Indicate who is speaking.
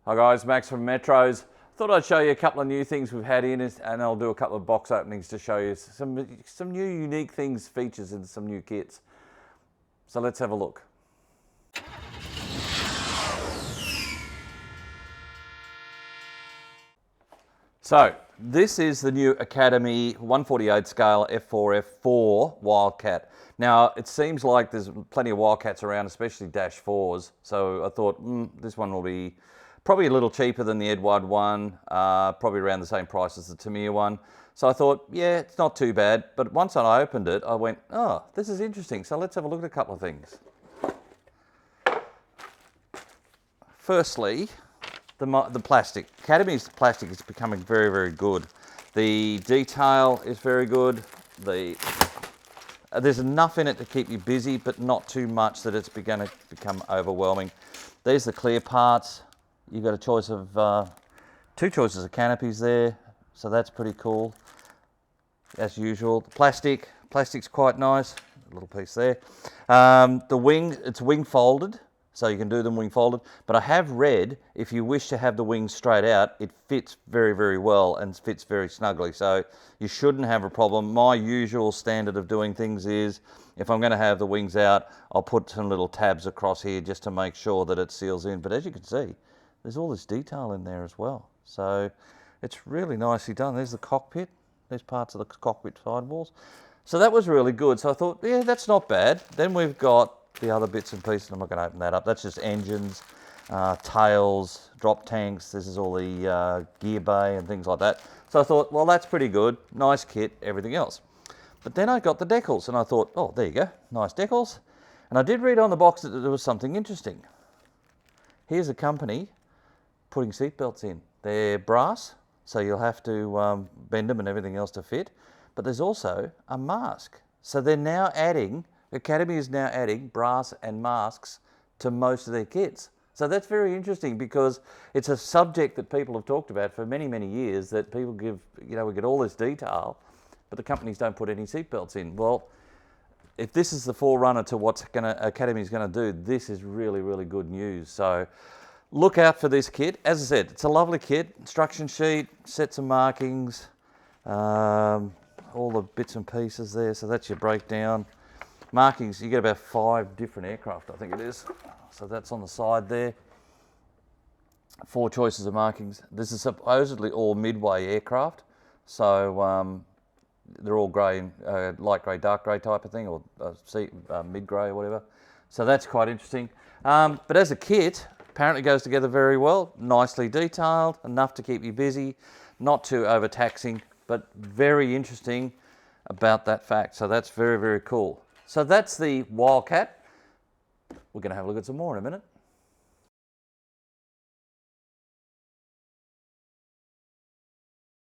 Speaker 1: Hi guys, Max from Metros. Thought I'd show you a couple of new things we've had in, and I'll do a couple of box openings to show you some new unique things, features in some new kits. So let's have a look. So this is the new Academy 148 scale F4F-4 Wildcat. Now it seems like there's plenty of Wildcats around, especially Dash 4s. So I thought this one will be probably a little cheaper than the Edward one, probably around the same price as the Tamiya one. So I thought, yeah, it's not too bad. But once I opened it, I went, oh, this is interesting. So let's have a look at a couple of things. Firstly, the plastic. Academy's plastic is becoming very, very good. The detail is very good. There's enough in it to keep you busy, but not too much that it's going to become overwhelming. There's the clear parts. You've got a choice of, two choices of canopies there, so that's pretty cool. As usual, the plastic's quite nice. A little piece there. The wing, it's wing folded. So you can do them wing folded, but I have read if you wish to have the wings straight out, it fits very, very well and fits very snugly. So you shouldn't have a problem. My usual standard of doing things is if I'm going to have the wings out, I'll put some little tabs across here just to make sure that it seals in. But as you can see, there's all this detail in there as well. So it's really nicely done. There's the cockpit. There's parts of the cockpit sidewalls. So that was really good. So I thought, yeah, that's not bad. Then we've got the other bits and pieces. I'm not going to open that up. That's just engines, tails, drop tanks. This is all the gear bay and things like that. So I thought, well, that's pretty good. Nice kit, everything else. But then I got the decals and I thought, oh, there you go. Nice decals. And I did read on the box that there was something interesting. Here's a company putting seat belts in. They're brass, so you'll have to bend them and everything else to fit. But there's also a mask. So they're now adding, Academy is now adding brass and masks to most of their kits. So that's very interesting because it's a subject that people have talked about for many, many years, that people give, we get all this detail, but the companies don't put any seatbelts in. Well, if this is the forerunner to what Academy's going to do, this is really, really good news. So look out for this kit. As I said, it's a lovely kit. Instruction sheet, sets of markings, all the bits and pieces there. So that's your breakdown. Markings, you get about 5 different aircraft, I think it is. So that's on the side there. 4 choices of markings. This is supposedly all Midway aircraft. So they're all grey, light grey, dark grey type of thing, or mid-grey or whatever. So that's quite interesting. But as a kit, apparently goes together very well. Nicely detailed, enough to keep you busy, not too overtaxing, but very interesting about that fact. So that's very, very cool. So that's the Wildcat. We're going to have a look at some more in a minute.